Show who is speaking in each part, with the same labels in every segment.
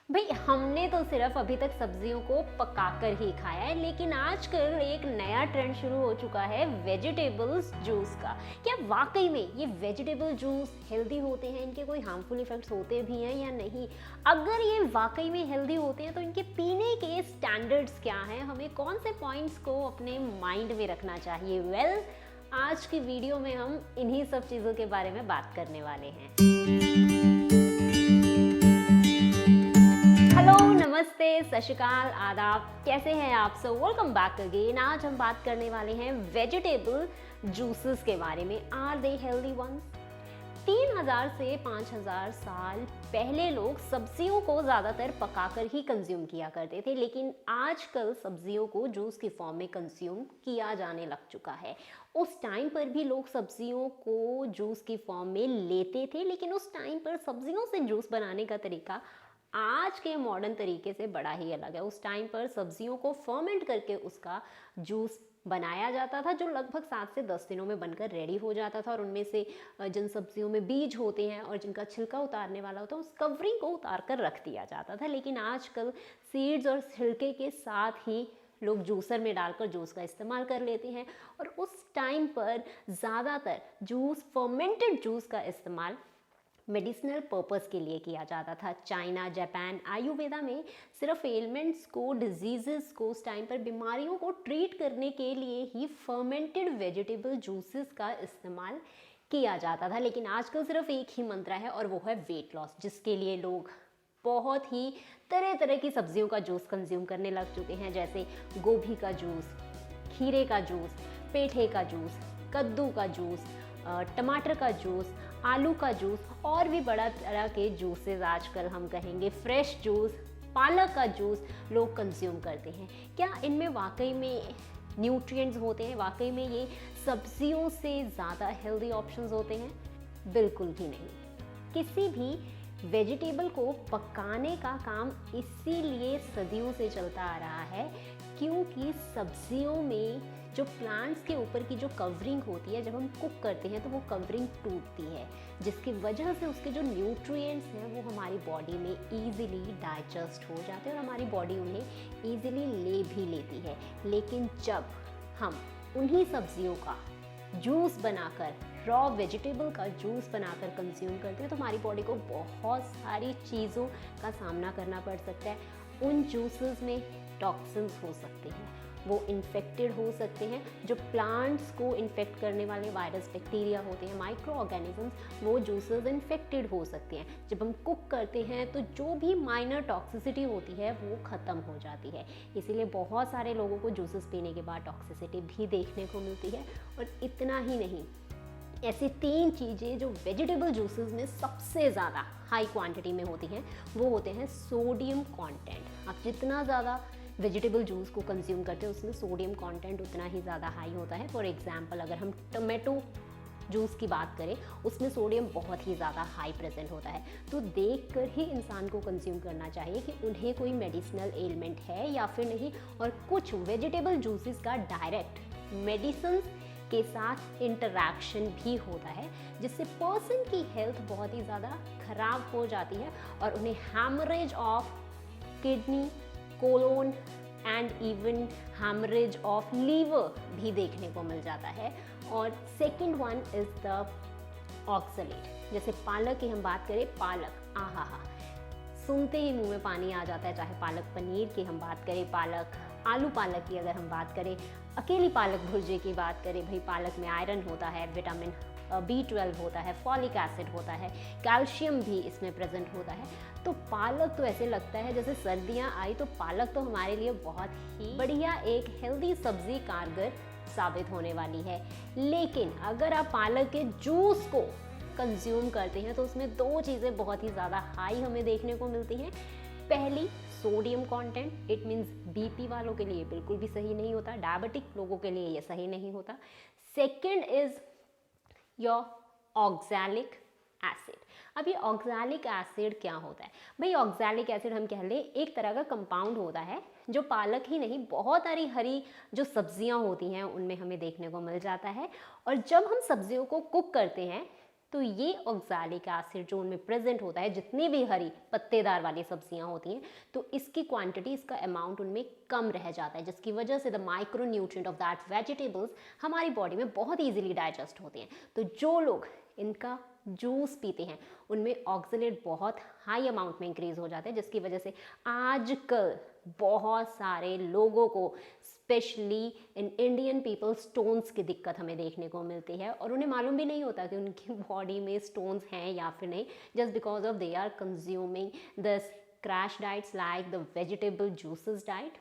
Speaker 1: भाई हमने तो सिर्फ अभी तक सब्जियों को पकाकर ही खाया है, लेकिन आजकल एक नया ट्रेंड शुरू हो चुका है वेजिटेबल्स जूस का। क्या वाकई में ये वेजिटेबल जूस हेल्दी होते हैं? इनके कोई हार्मफुल इफेक्ट्स होते भी हैं या नहीं? अगर ये वाकई में हेल्दी होते हैं तो इनके पीने के स्टैंडर्ड्स क्या हैं? हमें कौन से पॉइंट्स को अपने माइंड में रखना चाहिए? आज की वीडियो में हम इन्हीं सब चीज़ों के बारे में बात करने वाले हैं। हेलो, नमस्ते, सत श्री अकाल, आदाब। कैसे हैं आप सब? Welcome back again. आज हम बात करने वाले हैं वेजिटेबल जूसेस के बारे में। Are they healthy once? 3000 से 5000 साल पहले लोग सब्जियों को ज़्यादातर पकाकर ही कंज्यूम किया करते थे, लेकिन आजकल सब्जियों को जूस की फॉर्म में कंज्यूम किया जाने लग चुका है। उस टाइम पर भी लोग सब्जियों को जूस की फॉर्म में लेते थे, लेकिन उस टाइम पर सब्जियों से जूस बनाने का तरीका आज के मॉडर्न तरीके से बड़ा ही अलग है। उस टाइम पर सब्जियों को फर्मेंट करके उसका जूस बनाया जाता था, जो लगभग 7 से 10 दिनों में बनकर रेडी हो जाता था। और उनमें से जिन सब्जियों में बीज होते हैं और जिनका छिलका उतारने वाला होता है, उस कवरिंग को उतार कर रख दिया जाता था। लेकिन आजकल सीड्स और छिलके के साथ ही लोग जूसर में डालकर जूस का इस्तेमाल कर लेते हैं। और उस टाइम पर ज़्यादातर फर्मेंटेड जूस का इस्तेमाल मेडिसिनल पर्पस के लिए किया जाता था। चाइना, जापान, आयुर्वेदा में सिर्फ एलिमेंट्स को, डिजीजेस को, उस टाइम पर बीमारियों को ट्रीट करने के लिए ही फर्मेंटेड वेजिटेबल जूसेस का इस्तेमाल किया जाता था। लेकिन आजकल सिर्फ एक ही मंत्र है और वो है वेट लॉस, जिसके लिए लोग बहुत ही तरह तरह की सब्जियों का जूस कंज्यूम करने लग चुके हैं, जैसे गोभी का जूस, खीरे का जूस, पेठे का जूस, कद्दू का जूस, टमाटर का जूस, आलू का जूस और भी बड़ा तरह के जूसेस आजकल हम कहेंगे, फ्रेश जूस, पालक का जूस लोग कंज्यूम करते हैं। क्या इनमें वाकई में न्यूट्रिएंट्स होते हैं? वाकई में ये सब्जियों से ज़्यादा हेल्दी ऑप्शंस होते हैं? बिल्कुल भी नहीं। किसी भी वेजिटेबल को पकाने का काम इसीलिए सदियों से चलता आ रहा है क्योंकि सब्जियों में जो प्लांट्स के ऊपर की जो कवरिंग होती है, जब हम कुक करते हैं तो वो कवरिंग टूटती है, जिसकी वजह से उसके जो न्यूट्रिएंट्स हैं वो हमारी बॉडी में ईजिली डाइजेस्ट हो जाते हैं और हमारी बॉडी उन्हें ईजिली ले भी लेती है। लेकिन जब हम उन्हीं सब्जियों का जूस बनाकर, रॉ वेजिटेबल का जूस बनाकर कंज्यूम करते हैं तो हमारी बॉडी को बहुत सारी चीज़ों का सामना करना पड़ सकता है। उन जूसेस में टॉक्सिन्स हो सकते हैं, वो इन्फेक्टेड हो सकते हैं। जो प्लांट्स को इन्फेक्ट करने वाले वायरस, बैक्टीरिया होते हैं, माइक्रो ऑर्गेनिजम्स, वो जूसेस इन्फेक्टेड हो सकते हैं। जब हम कुक करते हैं तो जो भी माइनर टॉक्सिसिटी होती है वो ख़त्म हो जाती है। इसीलिए बहुत सारे लोगों को जूसेस पीने के बाद टॉक्सिसिटी भी देखने को मिलती है। और इतना ही नहीं, ऐसी 3 चीज़ें जो वेजिटेबल जूसेस में सबसे ज़्यादा हाई क्वांटिटी में होती हैं, वो होते हैं सोडियम कंटेंट। आप जितना ज़्यादा वेजिटेबल जूस को कंज्यूम करते हैं उसमें सोडियम कंटेंट उतना ही ज़्यादा हाई होता है। फॉर एग्जांपल, अगर हम टोमेटो जूस की बात करें, उसमें सोडियम बहुत ही ज़्यादा हाई प्रेजेंट होता है। तो देख कर ही इंसान को कंज्यूम करना चाहिए कि उन्हें कोई मेडिसिनल एलिमेंट है या फिर नहीं। और कुछ वेजिटेबल जूसेस का डायरेक्ट मेडिसिन के साथ इंटरैक्शन भी होता है, जिससे पर्सन की हेल्थ बहुत ही ज़्यादा खराब हो जाती है और उन्हें haemorrhage of kidney, colon and even haemorrhage of liver भी देखने को मिल जाता है। और second one is the oxalate. जैसे पालक की हम बात करें, पालक आहा, सुनते ही मुंह में पानी आ जाता है। चाहे पालक पनीर की हम बात करें, पालक आलू पालक की अगर हम बात करें, अकेली पालक भुर्जे की बात करें, भाई पालक में आयरन होता है, विटामिन B12 होता है, फॉलिक एसिड होता है, कैल्शियम भी इसमें प्रेजेंट होता है। तो पालक तो ऐसे लगता है जैसे सर्दियाँ आई तो पालक तो हमारे लिए बहुत ही बढ़िया एक हेल्दी सब्जी कारगर साबित होने वाली है। लेकिन अगर आप पालक के जूस को कंज्यूम करते हैं तो उसमें 2 चीज़ें बहुत ही ज़्यादा हाई हमें देखने को मिलती हैं। पहली, sodium content. It means BP वालों के लिए बिल्कुल भी सही नहीं होता, डायबिटिक लोगों के लिए ये सही नहीं होता। Second is your oxalic acid. अब ये ऑक्सैलिक एसिड क्या होता है? भाई ऑक्सैलिक एसिड हम कह लें एक तरह का कंपाउंड होता है जो पालक ही नहीं, बहुत सारी हरी जो सब्जियां होती हैं उनमें हमें देखने को मिल जाता है। और जब हम सब्जियों को कुक करते हैं तो ये ऑक्सैलिक एसिड जो उनमें प्रेजेंट होता है, जितनी भी हरी पत्तेदार वाली सब्जियां होती हैं, तो इसकी क्वांटिटी, इसका अमाउंट उनमें कम रह जाता है, जिसकी वजह से the micro nutrient of that vegetables हमारी बॉडी में बहुत ईजिली डाइजेस्ट होते हैं। तो जो लोग इनका जूस पीते हैं उनमें ऑक्सलेट बहुत हाई अमाउंट में इंक्रीज हो जाता है, जिसकी वजह से आजकल बहुत सारे लोगों को, specially in Indian people, stones की दिक्कत हमें देखने को मिलती है और उन्हें मालूम भी नहीं होता कि उनकी बॉडी में स्टोन्स हैं या फिर नहीं, just because of they are consuming the crash diets like the vegetable juices diet,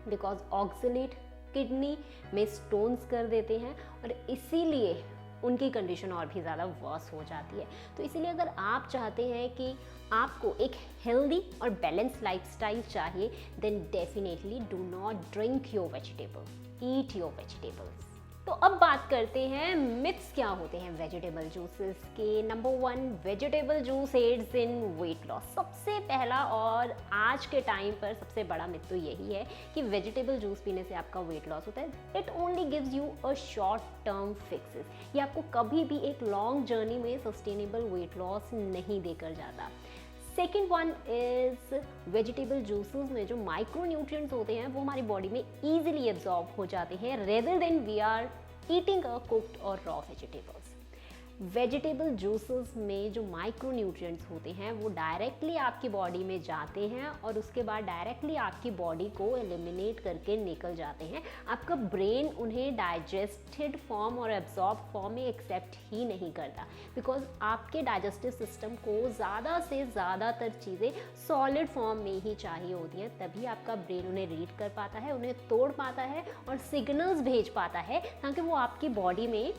Speaker 1: because oxalate kidney में स्टोन्स कर देते हैं और इसीलिए उनकी कंडीशन और भी ज़्यादा वर्स हो जाती है। तो इसीलिए अगर आप चाहते हैं कि आपको एक हेल्दी और बैलेंस लाइफस्टाइल चाहिए, then definitely do not drink your vegetable, eat your vegetables. तो अब बात करते हैं मिथ्स क्या होते हैं वेजिटेबल जूसेस के। Number 1, vegetable juice aids in weight loss. सबसे पहला और आज के टाइम पर सबसे बड़ा मिथ तो यही है कि वेजिटेबल जूस पीने से आपका वेट लॉस होता है। It only gives you a short term fixes. ये आपको कभी भी एक लॉन्ग जर्नी में सस्टेनेबल वेट लॉस नहीं देकर जाता। Second one is vegetable juices में जो माइक्रो न्यूट्रिएंट्स होते हैं वो हमारी बॉडी में ईजिली एब्जॉर्ब हो जाते हैं rather than we are eating a cooked और रॉ वेजिटेबल्स। वेजिटेबल जूसेस में जो माइक्रो न्यूट्रिएंट्स होते हैं वो डायरेक्टली आपकी बॉडी में जाते हैं और उसके बाद डायरेक्टली आपकी बॉडी को एलिमिनेट करके निकल जाते हैं। आपका ब्रेन उन्हें डाइजेस्टेड फॉर्म और एब्जॉर्ब फॉर्म में एक्सेप्ट ही नहीं करता, बिकॉज आपके डाइजेस्टिव सिस्टम को ज़्यादा से ज़्यादातर चीज़ें सॉलिड फॉर्म में ही चाहिए होती हैं, तभी आपका ब्रेन उन्हें रीड कर पाता है, उन्हें तोड़ पाता है और सिग्नल्स भेज पाता है ताकि वो आपकी बॉडी में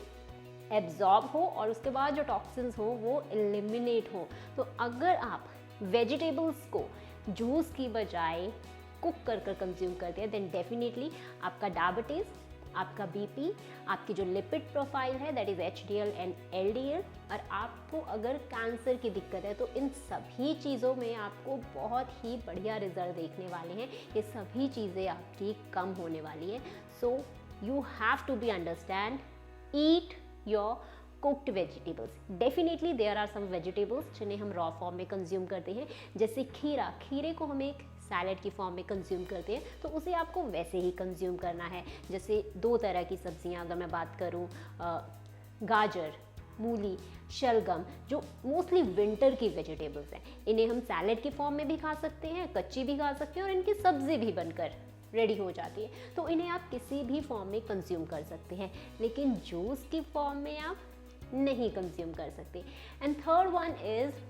Speaker 1: एब्जॉर्ब हो और उसके बाद जो टॉक्सिन्स हो वो एलिमिनेट हो। तो अगर आप वेजिटेबल्स को जूस की बजाय कुक कर कर कंज्यूम करते हैं, देन डेफिनेटली आपका डायबिटीज़, आपका बीपी, आपकी जो लिपिड प्रोफाइल है that is HDL and LDL, और आपको अगर कैंसर की दिक्कत है तो इन सभी चीज़ों में आपको बहुत ही बढ़िया रिजल्ट देखने वाले हैं। ये सभी चीज़ें आपकी कम होने वाली है। So you have to be understand, eat your cooked vegetables. Definitely there are some vegetables जिन्हें हम रॉ फॉर्म में कंज्यूम करते हैं, जैसे खीरा। खीरे को हम एक सैलेड की फॉर्म में कंज्यूम करते हैं, तो उसे आपको वैसे ही कंज्यूम करना है। जैसे 2 तरह की सब्जियां अगर मैं बात करूं, गाजर, मूली, शलगम, जो मोस्टली विंटर की वेजिटेबल्स हैं, इन्हें हम सैलेड की फॉर्म में भी खा सकते हैं, कच्ची भी खा सकते हैं और इनकी सब्जी भी बनकर रेडी हो जाती है। तो इन्हें आप किसी भी फॉर्म में कंज्यूम कर सकते हैं, लेकिन जूस की फॉर्म में आप नहीं कंज्यूम कर सकते। And third one is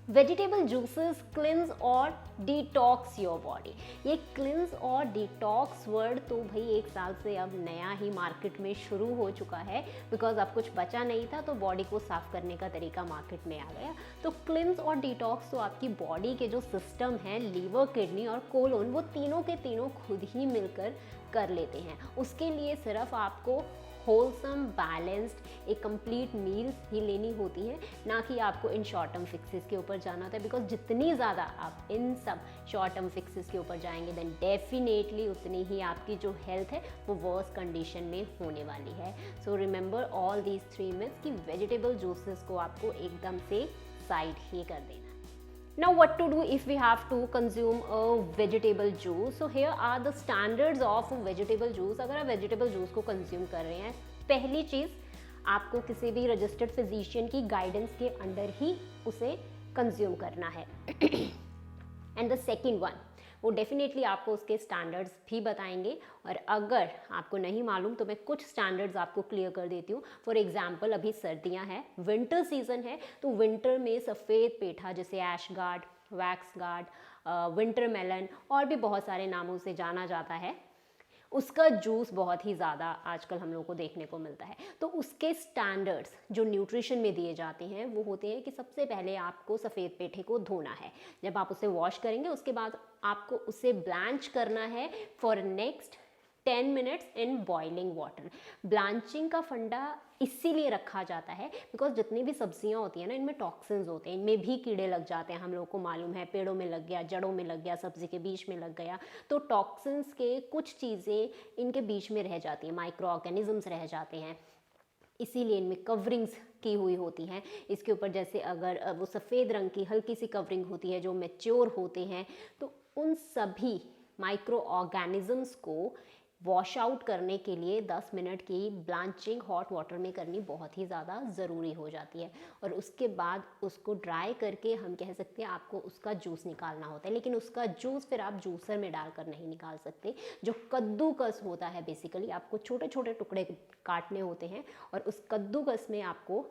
Speaker 1: vegetable juices cleanse और डिटॉक्स योर बॉडी। ये क्लिंस और डिटॉक्स वर्ड तो भाई 1 साल से अब नया ही मार्केट में शुरू हो चुका है, बिकॉज अब कुछ बचा नहीं था तो बॉडी को साफ करने का तरीका मार्केट में आ गया। तो क्लिंस और डिटॉक्स तो आपकी बॉडी के जो सिस्टम है, लीवर, किडनी और कोलोन, वो तीनों के तीनों खुद ही मिलकर कर लेते हैं। उसके लिए सिर्फ आपको होलसम, बैलेंस्ड एक कंप्लीट मील ही लेनी होती है, ना कि आपको इन शॉर्ट टर्म फिक्सेस के ऊपर जाना होता है। बिकॉज जितनी ज़्यादा आप इन सब शॉर्ट टर्म फिक्सेस के ऊपर जाएंगे, देन डेफिनेटली उतनी ही आपकी जो हेल्थ है वो वर्स कंडीशन में होने वाली है। So remember all these 3 myths कि वेजिटेबल जूसेस को आपको एकदम से साइड ही कर देना। Now what to do if we have to consume a vegetable juice? So here are the standards of vegetable juice. अगर आप vegetable juice को consume कर रहे हैं, पहली चीज़, आपको किसी भी रजिस्टर्ड फिजिशियन की गाइडेंस के अंडर ही उसे कंज्यूम करना है। एंड द सेकेंड वन, वो डेफिनेटली आपको उसके स्टैंडर्ड्स भी बताएंगे, और अगर आपको नहीं मालूम तो मैं कुछ स्टैंडर्ड्स आपको क्लियर कर देती हूँ। फॉर एग्जांपल, अभी सर्दियाँ हैं, विंटर सीजन है, तो विंटर में सफ़ेद पेठा, जैसे ash gourd, wax gourd, winter melon और भी बहुत सारे नामों से जाना जाता है, उसका जूस बहुत ही ज़्यादा आजकल हम लोगों को देखने को मिलता है। तो उसके स्टैंडर्ड्स जो न्यूट्रिशन में दिए जाते हैं वो होते हैं कि सबसे पहले आपको सफ़ेद पेठे को धोना है। जब आप उसे वॉश करेंगे उसके बाद आपको उसे ब्लैंच करना है for next 10 minutes in boiling water. Blanching का फंडा इसीलिए रखा जाता है बिकॉज जितनी भी सब्जियां होती हैं ना, इनमें टॉक्सिन्स होते हैं, इनमें भी कीड़े लग जाते हैं, हम लोग को मालूम है। पेड़ों में लग गया, जड़ों में लग गया, सब्जी के बीच में लग गया, तो टॉक्सिन्स के कुछ चीज़ें इनके बीच में रह जाती हैं, माइक्रो ऑर्गेनिजम्स रह जाते हैं। इसीलिए इनमें कवरिंग्स की हुई होती हैं। इसके ऊपर जैसे अगर वो सफ़ेद रंग की हल्की सी कवरिंग होती है जो मैच्योर होते हैं, तो उन सभी माइक्रो ऑर्गेनिजम्स को वॉश आउट करने के लिए 10 मिनट की ब्लांचिंग हॉट वाटर में करनी बहुत ही ज़्यादा ज़रूरी हो जाती है। और उसके बाद उसको ड्राई करके हम कह सकते हैं आपको उसका जूस निकालना होता है, लेकिन उसका जूस फिर आप जूसर में डालकर नहीं निकाल सकते। जो कद्दूकस होता है, बेसिकली आपको छोटे छोटे टुकड़े काटने होते हैं और उस कद्दूकस में आपको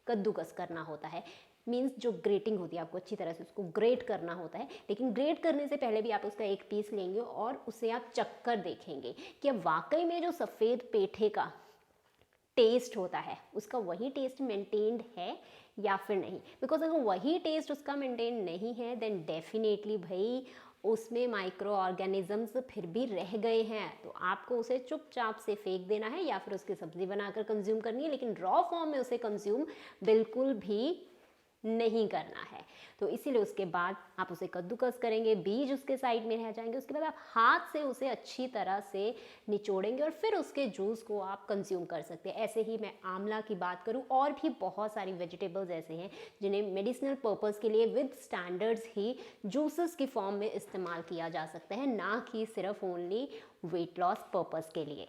Speaker 1: कद्दूकस करना होता है। मीन्स जो ग्रेटिंग होती है, आपको अच्छी तरह से उसको ग्रेट करना होता है। लेकिन ग्रेट करने से पहले भी आप उसका एक पीस लेंगे और उसे आप चखकर देखेंगे कि अब वाकई में जो सफ़ेद पेठे का टेस्ट होता है उसका वही टेस्ट मेंटेन्ड है या फिर नहीं। बिकॉज अगर वही टेस्ट उसका मेंटेन नहीं है देन डेफिनेटली भाई उसमें माइक्रो ऑर्गेनिजम्स फिर भी रह गए हैं, तो आपको उसे चुपचाप से फेंक देना है या फिर उसकी सब्ज़ी बनाकर कंज्यूम करनी है, लेकिन रॉ फॉर्म में उसे कंज्यूम बिल्कुल भी नहीं करना है। तो इसीलिए उसके बाद आप उसे कद्दूकस करेंगे, बीज उसके साइड में रह जाएंगे, उसके बाद आप हाथ से उसे अच्छी तरह से निचोड़ेंगे और फिर उसके जूस को आप कंज्यूम कर सकते हैं। ऐसे ही मैं आंवला की बात करूं, और भी बहुत सारी वेजिटेबल्स ऐसे हैं जिन्हें मेडिसिनल पर्पस के लिए विद स्टैंडर्ड्स ही जूसेस की फॉर्म में इस्तेमाल किया जा सकता है, ना कि सिर्फ ओनली वेट लॉस पर्पस के लिए।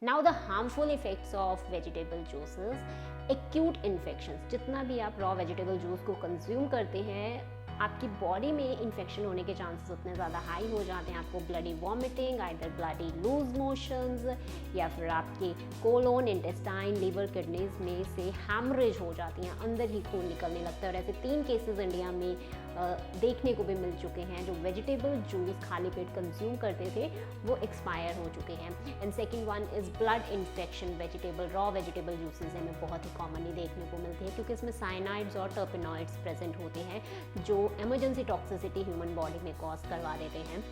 Speaker 1: Now the harmful effects of vegetable juices, acute infections। जितना भी आप रॉ वेजिटेबल जूस को कंज्यूम करते हैं आपकी बॉडी में इन्फेक्शन होने के चांसेस उतने ज़्यादा हाई हो जाते हैं। आपको bloody vomiting, either bloody loose motions, या फिर आपके कोलोन, इंटेस्टाइन, लिवर, किडनीज में से हैमरेज हो जाती हैं, अंदर ही खून निकलने लगता है। और ऐसे 3 केसेस इंडिया में देखने को भी मिल चुके हैं। जो वेजिटेबल जूस खाली पेट कंज्यूम करते थे वो एक्सपायर हो चुके हैं। And second one is blood infection. Vegetable raw vegetable juices हमें बहुत ही कॉमनली देखने को मिलते हैं क्योंकि इसमें साइनाइड्स और टर्पेनॉइड्स प्रेजेंट होते हैं जो इमरजेंसी टॉक्सिसिटी ह्यूमन बॉडी में कॉज करवा देते हैं।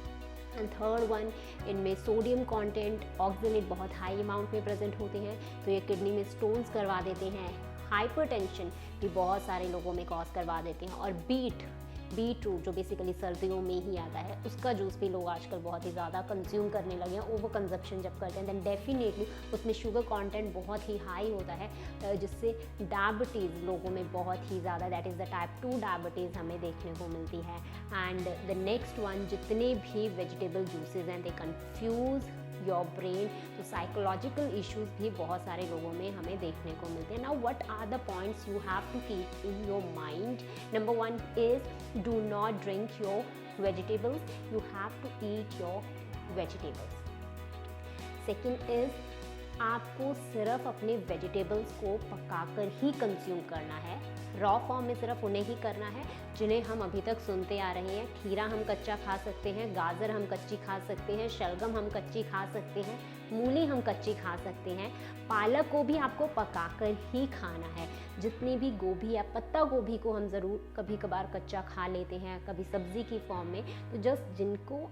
Speaker 1: एंड थर्ड वन, इनमें सोडियम कंटेंट, ऑक्जेलेट बहुत हाई अमाउंट में प्रेजेंट होते हैं, तो ये किडनी में स्टोन्स करवा देते हैं। हाइपरटेंशन भी बहुत सारे लोगों में कॉज करवा देते हैं। और बीटरूट जो बेसिकली सर्दियों में ही आता है, उसका जूस भी लोग आजकल बहुत ही ज़्यादा कंज्यूम करने लगे हैं। ओवर कंजप्शन जब करते हैं देन डेफिनेटली उसमें शुगर कंटेंट बहुत ही हाई होता है, जिससे डायबिटीज़ लोगों में बहुत ही ज़्यादा, that is the type 2 diabetes हमें देखने को मिलती है। एंड द नेक्स्ट वन, जितने भी वेजिटेबल जूसेज हैं दे कन्फ्यूज़ योर ब्रेन, तो साइकोलॉजिकल इश्यूज भी बहुत सारे लोगों में हमें देखने को मिलते हैं। Now what are the points you have to keep in your mind? Number 1 is do not drink your vegetables, you have to eat your vegetables. Second is आपको सिर्फ अपने वेजिटेबल्स को पकाकर ही कंज्यूम करना है, रॉ फॉर्म में सिर्फ उन्हें ही करना है जिन्हें हम अभी तक सुनते आ रहे हैं। खीरा हम कच्चा खा सकते हैं, गाजर हम कच्ची खा सकते हैं, शलगम हम कच्ची खा सकते हैं, मूली हम कच्ची खा सकते हैं, पालक को भी आपको पकाकर ही खाना है। जितनी भी गोभी या पत्ता गोभी को हम ज़रूर कभी कभार कच्चा खा लेते हैं, कभी सब्ज़ी की फॉर्म में, तो जस्ट जिनको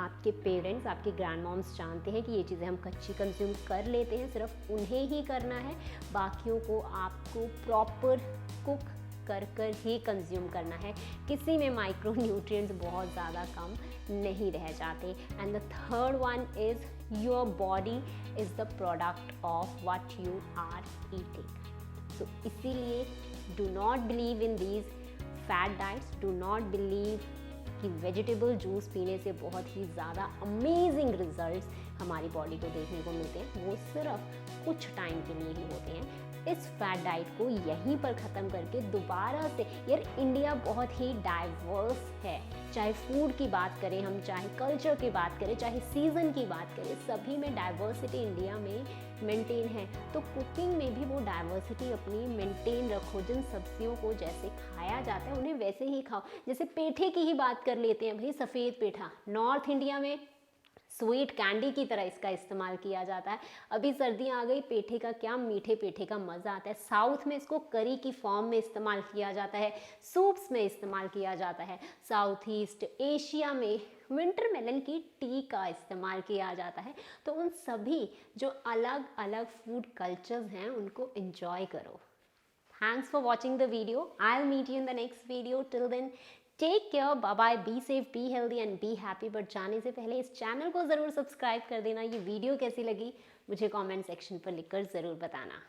Speaker 1: आपके पेरेंट्स, आपके ग्रैंड मॉम्स जानते हैं कि ये चीज़ें हम कच्ची कंज्यूम कर लेते हैं, सिर्फ उन्हें ही करना है, बाकियों को आपको प्रॉपर कुक कर ही कंज्यूम करना है। किसी में माइक्रो न्यूट्रिएंट्स बहुत ज़्यादा कम नहीं रह जाते। And the third one is your body is the product of what you are eating. So इसीलिए do not believe in these fad diets, do not believe कि वेजिटेबल जूस पीने से बहुत ही ज़्यादा अमेजिंग रिजल्ट्स हमारी बॉडी को देखने को मिलते हैं। वो सिर्फ कुछ टाइम के लिए ही होते हैं। इस फैट डाइट को यहीं पर ख़त्म करके दोबारा से, यार इंडिया बहुत ही डाइवर्स है, चाहे फूड की बात करें हम, चाहे कल्चर की बात करें, चाहे सीज़न की बात करें, सभी में डाइवर्सिटी इंडिया में मेंटेन है। तो कुकिंग में भी वो डाइवर्सिटी अपनी मेंटेन रखो। जिन सब्जियों को जैसे खाया जाता है उन्हें वैसे ही खाओ। जैसे पेठे की ही बात कर लेते हैं भाई, सफ़ेद पेठा नॉर्थ इंडिया में स्वीट कैंडी की तरह इसका इस्तेमाल किया जाता है। अभी सर्दियाँ आ गई, पेठे का क्या, मीठे पेठे का मज़ा आता है। साउथ में इसको करी की फॉर्म में इस्तेमाल किया जाता है, सूप्स में इस्तेमाल किया जाता है। साउथ ईस्ट एशिया में विंटर मेलन की टी का इस्तेमाल किया जाता है। तो उन सभी जो अलग अलग फूड कल्चर्स हैं उनको एंजॉय करो। Thanks for watching the video. I'll meet you in the next video. Till then, take care. Bye bye. Be safe, be healthy and be happy. But जाने से पहले इस चैनल को ज़रूर सब्सक्राइब कर देना। ये वीडियो कैसी लगी मुझे कमेंट सेक्शन पर लिखकर ज़रूर बताना।